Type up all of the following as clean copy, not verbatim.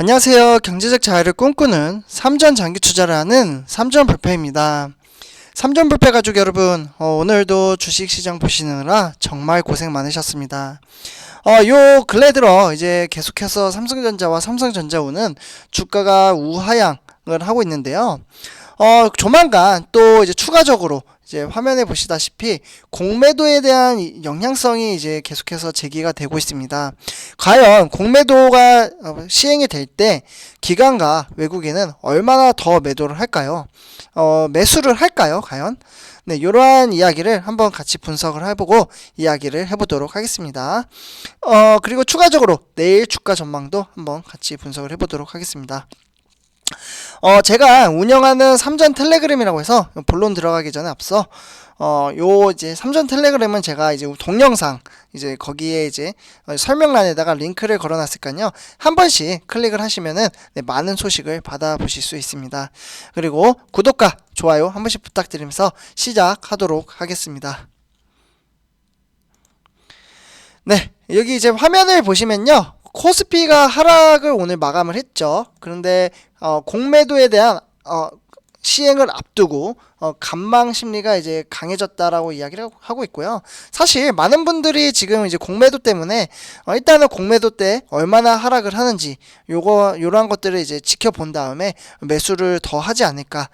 안녕하세요. 경제적 자유를 꿈꾸는 삼전 장기 투자를 하는 삼전불패입니다. 삼전불패 가족 여러분, 오늘도 주식시장 보시느라 정말 고생 많으셨습니다. 요 근래 들어 이제 계속해서 삼성전자와 삼성전자우는 주가가 우하향을 하고 있는데요. 조만간 또 이제 추가적으로 이제 화면에 보시다시피 공매도에 대한 영향성이 이제 계속해서 제기가 되고 있습니다. 과연 공매도가 시행이 될 때 기관과 외국인은 얼마나 더 매도를 할까요? 매수를 할까요? 과연? 네, 이러한 이야기를 한번 같이 분석을 해보고 이야기를 해보도록 하겠습니다. 그리고 추가적으로 내일 주가 전망도 한번 같이 분석을 해보도록 하겠습니다. 제가 운영하는 삼전 텔레그램이라고 해서 본론 들어가기 전에 앞서 요 이제 삼전 텔레그램은 제가 이제 동영상 이제 거기에 이제 설명란에다가 링크를 걸어놨으니까요. 한 번씩 클릭을 하시면은 많은 소식을 받아보실 수 있습니다. 그리고 구독과 좋아요 한 번씩 부탁드리면서 시작하도록 하겠습니다. 네, 여기 이제 화면을 보시면요. 코스피가 하락을 오늘 마감을 했죠. 그런데 공매도에 대한 시행을 앞두고 간망 심리가 이제 강해졌다라고 이야기를 하고 있고요. 사실 많은 분들이 지금 이제 공매도 때문에 일단은 공매도 때 얼마나 하락을 하는지 요러한 것들을 이제 지켜본 다음에 매수를 더 하지 않을까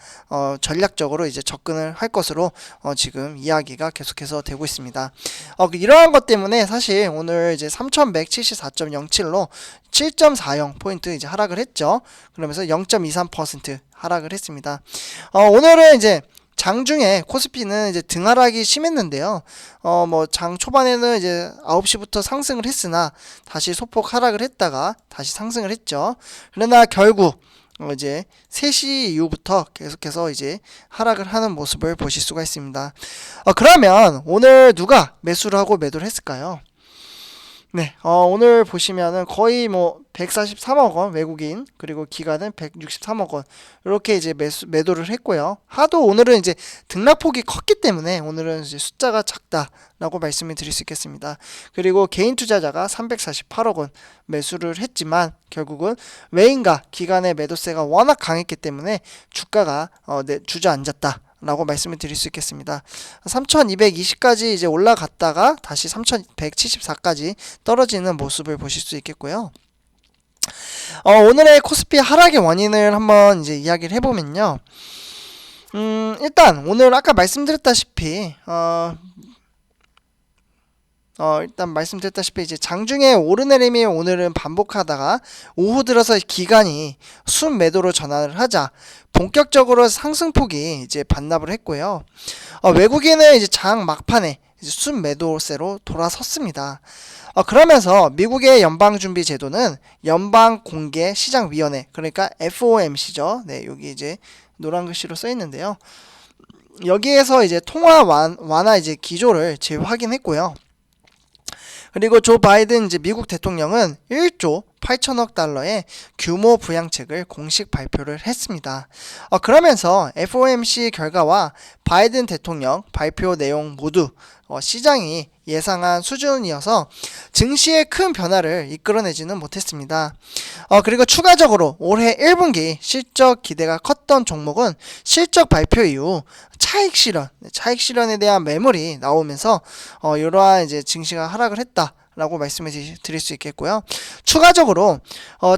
전략적으로 이제 접근을 할 것으로 지금 이야기가 계속해서 되고 있습니다. 이러한 것 때문에 사실 오늘 이제 3174.07로 7.40포인트 이제 하락을 했죠. 그러면서 0.23% 하락을 했습니다. 오늘은 이제 장중에 코스피는 이제 등하락이 심했는데요. 장 초반에는 이제 9시부터 상승을 했으나 다시 소폭 하락을 했다가 다시 상승을 했죠. 그러나 결국 이제 3시 이후부터 계속해서 이제 하락을 하는 모습을 보실 수가 있습니다. 그러면 오늘 누가 매수를 하고 매도를 했을까요? 네, 오늘 보시면은 거의 143억 원 외국인 그리고 기관은 163억 원 이렇게 이제 매도를 했고요. 하도 오늘은 이제 등락폭이 컸기 때문에 오늘은 이제 숫자가 작다라고 말씀을 드릴 수 있겠습니다. 그리고 개인 투자자가 348억 원 매수를 했지만 결국은 외인과 기관의 매도세가 워낙 강했기 때문에 주가가 주저앉았다. 라고 말씀을 드릴 수 있겠습니다. 3220까지 이제 올라갔다가 다시 3174까지 떨어지는 모습을 보실 수 있겠고요. 오늘의 코스피 하락의 원인을 한번 이제 이야기를 해보면요. 일단 오늘 아까 말씀드렸다시피 일단 말씀드렸다시피 이제 장중에 오르내림이 오늘은 반복하다가 오후 들어서 기관이 순매도로 전환을 하자 본격적으로 상승폭이 이제 반납을 했고요. 외국인은 이제 장 막판에 이제 순매도세로 돌아섰습니다. 그러면서 미국의 연방준비제도는 연방공개시장위원회 그러니까 FOMC죠. 네, 여기 이제 노란 글씨로 써 있는데요. 여기에서 이제 통화 완화 이제 기조를 재확인했고요. 그리고 조 바이든 이제 미국 대통령은 1조 8천억 달러의 규모 부양책을 공식 발표를 했습니다. 그러면서 FOMC 결과와 바이든 대통령 발표 내용 모두 시장이 예상한 수준이어서 증시에 큰 변화를 이끌어내지는 못했습니다. 그리고 추가적으로 올해 1분기 실적 기대가 컸던 종목은 실적 발표 이후 차익 실현에 대한 매물이 나오면서 이러한 이제 증시가 하락을 했다라고 말씀을 드릴 수 있겠고요. 추가적으로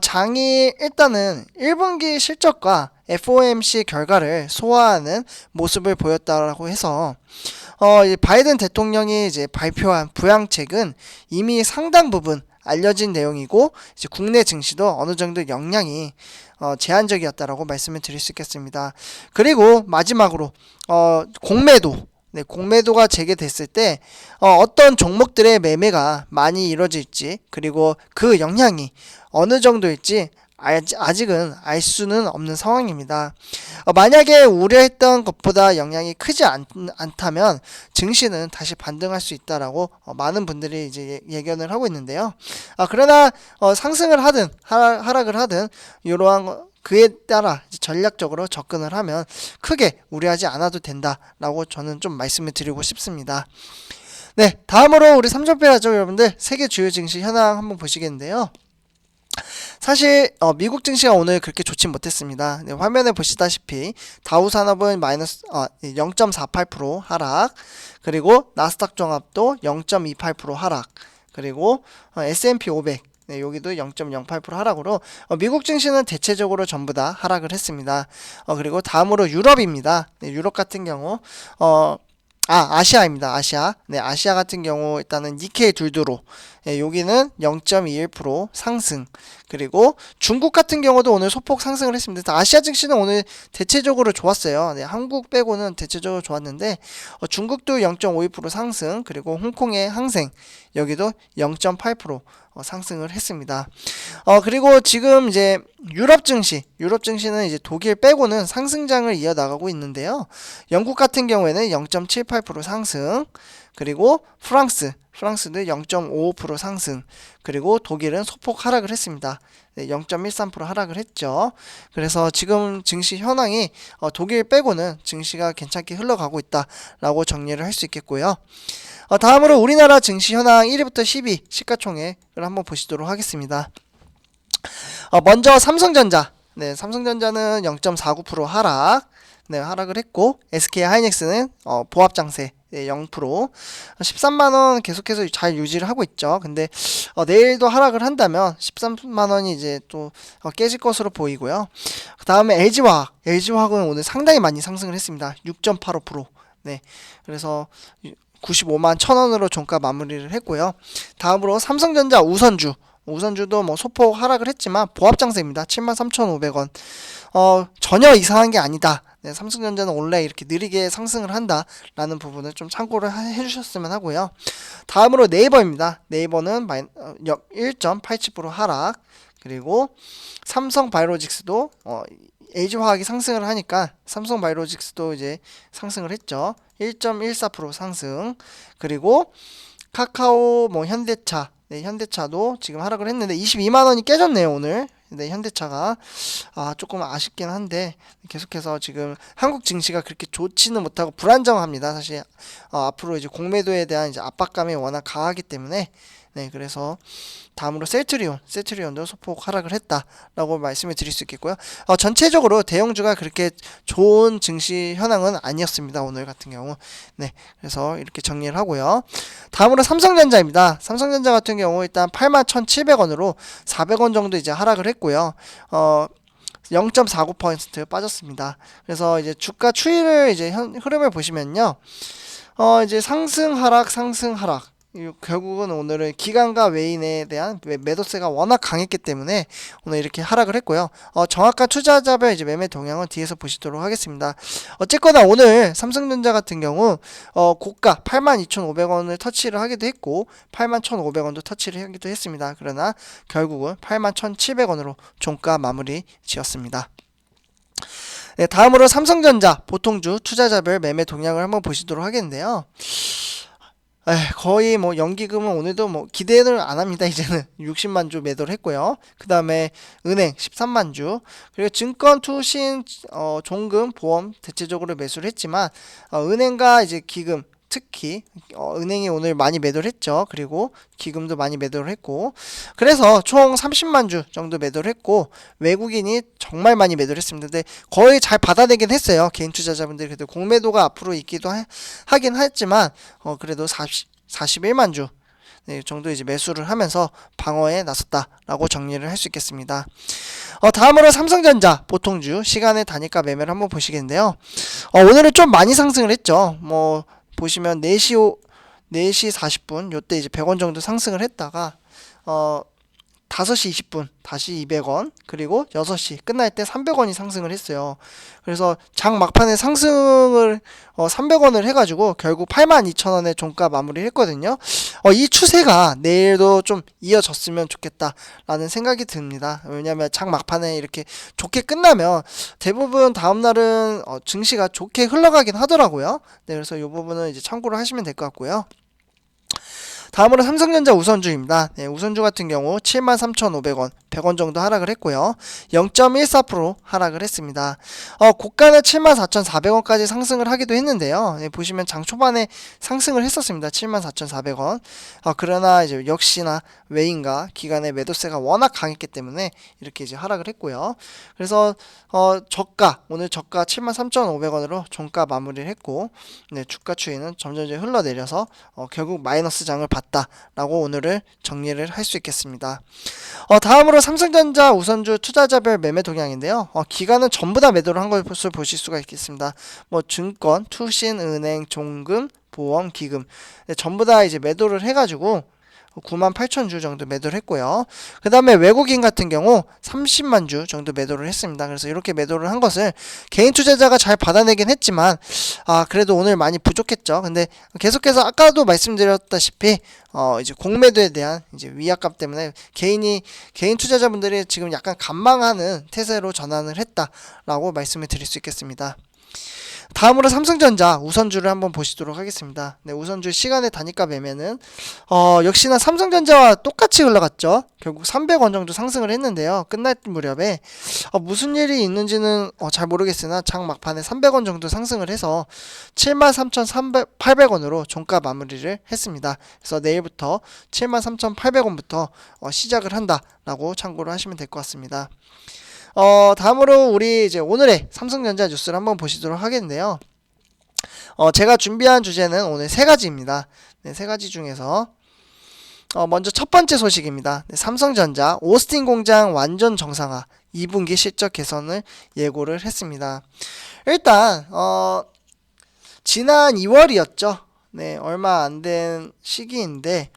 장이 일단은 1분기 실적과 FOMC 결과를 소화하는 모습을 보였다라고 해서 바이든 대통령이 이제 발표한 부양책은 이미 상당 부분 알려진 내용이고 이제 국내 증시도 어느 정도 영향이 제한적이었다라고 말씀을 드릴 수 있겠습니다. 그리고 마지막으로 공매도가 재개됐을 때 어떤 종목들의 매매가 많이 이루어질지 그리고 그 영향이 어느 정도일지 아직은 알 수는 없는 상황입니다. 만약에 우려했던 것보다 영향이 크지 않다면 증시는 다시 반등할 수 있다라고 많은 분들이 이제 예견을 하고 있는데요. 그러나 상승을 하든 하락을 하든 이러한 그에 따라 전략적으로 접근을 하면 크게 우려하지 않아도 된다라고 저는 좀 말씀을 드리고 싶습니다. 네, 다음으로 우리 삼전패 가족 여러분들 세계 주요 증시 현황 한번 보시겠는데요. 사실 미국 증시가 오늘 그렇게 좋진 못했습니다. 네, 화면에 보시다시피 다우산업은 마이너스 0.48% 하락, 그리고 나스닥 종합도 0.28% 하락, 그리고 S&P 500 네, 여기도 0.08% 하락으로 미국 증시는 대체적으로 전부 다 하락을 했습니다. 그리고 다음으로 유럽입니다. 네, 유럽 같은 경우 아시아입니다. 아시아. 네, 아시아 같은 경우 일단은 니케이 둘두로 여기는 0.21% 상승. 그리고 중국 같은 경우도 오늘 소폭 상승을 했습니다. 아시아 증시는 오늘 대체적으로 좋았어요. 네, 한국 빼고는 대체적으로 좋았는데 중국도 0.52% 상승, 그리고 홍콩의 항생 여기도 0.8% 상승을 했습니다. 그리고 지금 이제 유럽 증시는 이제 독일 빼고는 상승장을 이어나가고 있는데요. 영국 같은 경우에는 0.78% 상승, 그리고 프랑스도 0.55% 상승, 그리고 독일은 소폭 하락을 했습니다. 네, 0.13% 하락을 했죠. 그래서 지금 증시 현황이 독일 빼고는 증시가 괜찮게 흘러가고 있다라고 정리를 할 수 있겠고요. 다음으로 우리나라 증시 현황 1위부터 10위 시가총액을 한번 보시도록 하겠습니다. 먼저 삼성전자. 네, 삼성전자는 0.49% 하락. 네, 하락을 했고, SK 하이닉스는 보합 장세. 네, 0%. 13만원 계속해서 잘 유지를 하고 있죠. 근데 내일도 하락을 한다면 13만원이 이제 또 깨질 것으로 보이고요. 그 다음에 LG화학은 오늘 상당히 많이 상승을 했습니다. 6.85%. 네, 그래서 95만 1,000원으로 종가 마무리를 했고요. 다음으로 삼성전자 우선주도 뭐 소폭 하락을 했지만 보합장세입니다. 73,500원. 전혀 이상한 게 아니다. 네, 삼성전자는 원래 이렇게 느리게 상승을 한다라는 부분을 좀 참고를 해주셨으면 하고요. 다음으로 네이버입니다. 네이버는 1.87% 하락. 그리고 삼성바이오로직스도 LG화학이 상승을 하니까 삼성바이오로직스도 이제 상승을 했죠. 1.14% 상승. 그리고 카카오 현대차. 네, 현대차도 지금 하락을 했는데 22만원이 깨졌네요, 오늘. 네, 현대차가 조금 아쉽긴 한데 계속해서 지금 한국 증시가 그렇게 좋지는 못하고 불안정합니다. 사실 앞으로 이제 공매도에 대한 이제 압박감이 워낙 강하기 때문에 네, 그래서 다음으로 셀트리온도 소폭 하락을 했다라고 말씀을 드릴 수 있겠고요. 전체적으로 대형주가 그렇게 좋은 증시 현황은 아니었습니다. 오늘 같은 경우. 네, 그래서 이렇게 정리를 하고요. 다음으로 삼성전자입니다. 삼성전자 같은 경우 일단 81,700원으로 400원 정도 이제 하락을 했고요. 0.49% 빠졌습니다. 그래서 이제 주가 추이를 이제 흐름을 보시면요. 이제 상승 하락 결국은 오늘은 기관과 외인에 대한 매도세가 워낙 강했기 때문에 오늘 이렇게 하락을 했고요. 정확한 투자자별 이제 매매 동향은 뒤에서 보시도록 하겠습니다. 어쨌거나 오늘 삼성전자 같은 경우 고가 82,500원을 터치를 하기도 했고 81,500원도 터치를 하기도 했습니다. 그러나 결국은 81,700원으로 종가 마무리 지었습니다. 네, 다음으로 삼성전자 보통주 투자자별 매매 동향을 한번 보시도록 하겠는데요. 거의 연기금은 오늘도 기대를 안 합니다. 이제는 60만 주 매도를 했고요. 그 다음에 은행 13만 주, 그리고 증권, 투신, 종금, 보험 대체적으로 매수를 했지만 은행과 이제 기금, 특히 은행이 오늘 많이 매도를 했죠. 그리고 기금도 많이 매도를 했고, 그래서 총 30만 주 정도 매도를 했고 외국인이 정말 많이 매도를 했습니다. 근데 거의 잘 받아내긴 했어요. 개인 투자자분들이. 그래도 공매도가 앞으로 있기도 하긴 했지만 그래도 41만 주 네, 정도 이제 매수를 하면서 방어에 나섰다라고 정리를 할 수 있겠습니다. 다음으로 삼성전자 보통주 시간의 단위가 매매를 한번 보시겠는데요. 오늘은 좀 많이 상승을 했죠. 보시면 4시 40분 요때 이제 100원 정도 상승을 했다가 5시 20분 다시 200원, 그리고 6시 끝날 때 300원이 상승을 했어요. 그래서 장 막판에 상승을 300원을 해가지고 결국 82,000원에 종가 마무리를 했거든요. 이 추세가 내일도 좀 이어졌으면 좋겠다라는 생각이 듭니다. 왜냐하면 장 막판에 이렇게 좋게 끝나면 대부분 다음날은 증시가 좋게 흘러가긴 하더라고요. 네, 그래서 이 부분은 이제 참고를 하시면 될 것 같고요. 다음으로 삼성전자 우선주입니다. 네, 우선주 같은 경우 73,500원, 100원 정도 하락을 했고요. 0.14% 하락을 했습니다. 고가는 74,400원까지 상승을 하기도 했는데요. 네, 보시면 장 초반에 상승을 했었습니다. 74,400원. 그러나 이제 역시나 외인과 기관의 매도세가 워낙 강했기 때문에 이렇게 이제 하락을 했고요. 그래서 오늘 저가 73,500원으로 종가 마무리를 했고, 네, 주가 추이는 점점 이제 흘러내려서 결국 마이너스 장을 봤다라고 오늘을 정리를 할 수 있겠습니다. 다음으로 삼성전자 우선주 투자자별 매매 동향인데요. 기관은 전부 다 매도를 한 것을 보실 수가 있겠습니다. 뭐 증권, 투신, 은행, 종금, 보험, 기금, 네, 전부 다 이제 매도를 해가지고 98,000주 정도 매도를 했고요. 그 다음에 외국인 같은 경우 30만 주 정도 매도를 했습니다. 그래서 이렇게 매도를 한 것을 개인 투자자가 잘 받아내긴 했지만 그래도 오늘 많이 부족했죠. 근데 계속해서 아까도 말씀드렸다시피 이제 공매도에 대한 이제 위압감 때문에 개인 투자자분들이 지금 약간 관망하는 태세로 전환을 했다라고 말씀을 드릴 수 있겠습니다. 다음으로 삼성전자 우선주를 한번 보시도록 하겠습니다. 네, 우선주 시간의 단위가 매매는 역시나 삼성전자와 똑같이 흘러갔죠. 결국 300원 정도 상승을 했는데요. 끝날 무렵에 무슨 일이 있는지는 잘 모르겠으나 장 막판에 300원 정도 상승을 해서 73,800원으로 종가 마무리를 했습니다. 그래서 내일부터 73,800원부터 시작을 한다라고 참고를 하시면 될 것 같습니다. 다음으로 우리 이제 오늘의 삼성전자 뉴스를 한번 보시도록 하겠는데요. 제가 준비한 주제는 오늘 세 가지입니다. 네, 세 가지 중에서 먼저 첫 번째 소식입니다. 네, 삼성전자 오스틴 공장 완전 정상화 2분기 실적 개선을 예고를 했습니다. 일단 지난 2월이었죠. 네, 얼마 안 된 시기인데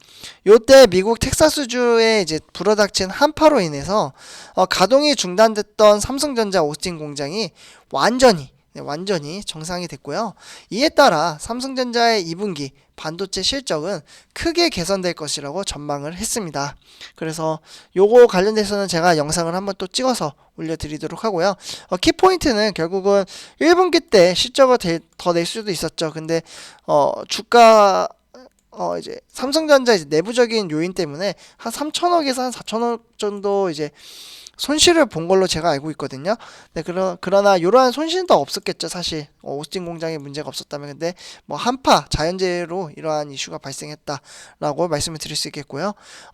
요때 미국 텍사스주에 이제 불어닥친 한파로 인해서 가동이 중단됐던 삼성전자 오스틴 공장이 완전히 정상이 됐고요. 이에 따라 삼성전자의 2분기 반도체 실적은 크게 개선될 것이라고 전망을 했습니다. 그래서 요거 관련돼서는 제가 영상을 한번 또 찍어서 올려드리도록 하고요. 키포인트는 결국은 1분기 때 실적을 더 낼 수도 있었죠. 근데 주가 이제 삼성전자 이제 내부적인 요인 때문에 한 3천억에서 한 4천억 정도 이제 손실을 본 걸로 제가 알고 있거든요. 네, 그러나 이러한 손실은 더 없었겠죠. 사실 오스틴 공장에 문제가 없었다면. 근데 뭐 한파 자연재해로 이러한 이슈가 발생했다라고 말씀을 드릴 수 있겠고요.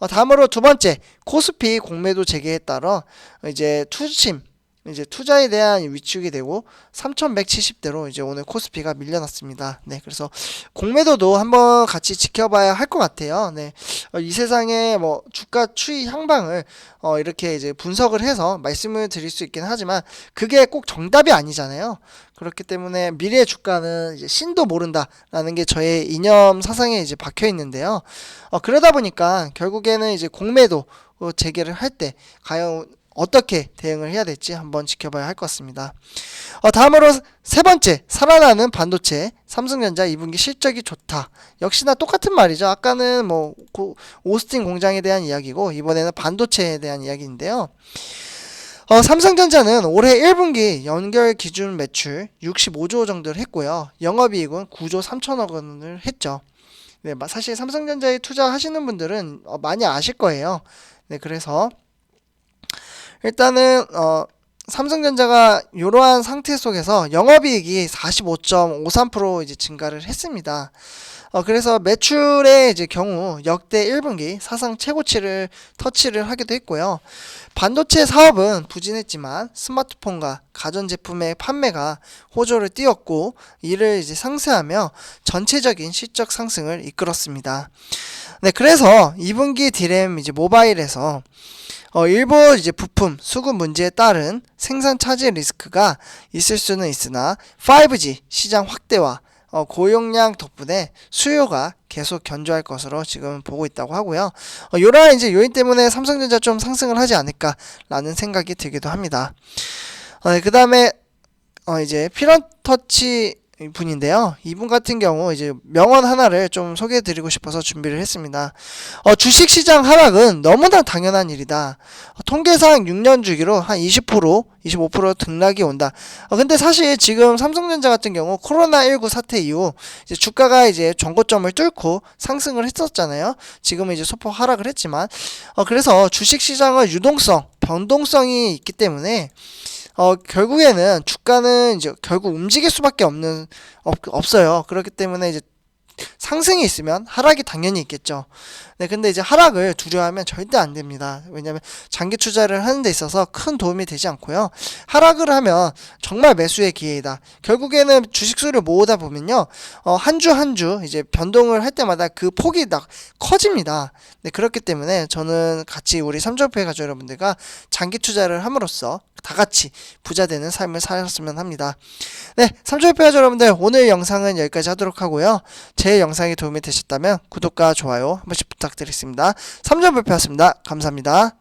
다음으로 두 번째, 코스피 공매도 재개에 따라 이제 투자에 대한 위축이 되고 3,170대로 이제 오늘 코스피가 밀려났습니다. 네, 그래서 공매도도 한번 같이 지켜봐야 할 것 같아요. 네, 이 세상에 뭐 주가 추이 향방을 이렇게 이제 분석을 해서 말씀을 드릴 수 있긴 하지만 그게 꼭 정답이 아니잖아요. 그렇기 때문에 미래의 주가는 이제 신도 모른다라는 게 저의 이념 사상에 이제 박혀 있는데요. 그러다 보니까 결국에는 이제 공매도 재개를 할 때 과연 어떻게 대응을 해야 될지 한번 지켜봐야 할 것 같습니다. 다음으로 세 번째, 살아나는 반도체 삼성전자 2분기 실적이 좋다. 역시나 똑같은 말이죠. 아까는 뭐 오스틴 공장에 대한 이야기고 이번에는 반도체에 대한 이야기인데요. 삼성전자는 올해 1분기 연결 기준 매출 65조 정도를 했고요. 영업이익은 9조 3천억 원을 했죠. 네, 사실 삼성전자에 투자하시는 분들은 많이 아실 거예요. 네, 그래서 일단은 삼성전자가 이러한 상태 속에서 영업이익이 45.53% 이제 증가를 했습니다. 그래서 매출의 이제 경우 역대 1분기 사상 최고치를 터치를 하기도 했고요. 반도체 사업은 부진했지만 스마트폰과 가전제품의 판매가 호조를 띄웠고 이를 이제 상쇄하며 전체적인 실적 상승을 이끌었습니다. 네, 그래서 2분기 디램 이제 모바일에서 일부 이제 부품 수급 문제에 따른 생산 차질 리스크가 있을 수는 있으나 5G 시장 확대와 고용량 덕분에 수요가 계속 견조할 것으로 지금 보고 있다고 하고요. 이러한 이제 요인 때문에 삼성전자 좀 상승을 하지 않을까라는 생각이 들기도 합니다. 그 다음에 이제 피런터치 분인데요. 이분 같은 경우 이제 명언 하나를 좀 소개해 드리고 싶어서 준비를 했습니다. 주식시장 하락은 너무나 당연한 일이다. 통계상 6년 주기로 한 20%, 25% 등락이 온다. 근데 사실 지금 삼성전자 같은 경우 코로나19 사태 이후 이제 주가가 이제 전고점을 뚫고 상승을 했었잖아요. 지금은 이제 소폭 하락을 했지만, 그래서 주식시장은 유동성, 변동성이 있기 때문에 결국에는 주가는 이제 결국 움직일 수밖에 없어요. 그렇기 때문에 이제 상승이 있으면 하락이 당연히 있겠죠. 네, 근데 이제 하락을 두려워하면 절대 안 됩니다. 왜냐하면 장기 투자를 하는 데 있어서 큰 도움이 되지 않고요. 하락을 하면 정말 매수의 기회이다. 결국에는 주식수를 모으다 보면요, 한 주 한 주 이제 변동을 할 때마다 그 폭이 커집니다. 네, 그렇기 때문에 저는 같이 우리 삼조표의 가족 여러분들과 장기 투자를 함으로써 다 같이 부자 되는 삶을 살았으면 합니다. 네, 삼조표의 가족 여러분들, 오늘 영상은 여기까지 하도록 하고요. 제 영상이 도움이 되셨다면 구독과 좋아요 한 번씩 부탁드리겠습니다. 삼조표였습니다. 감사합니다.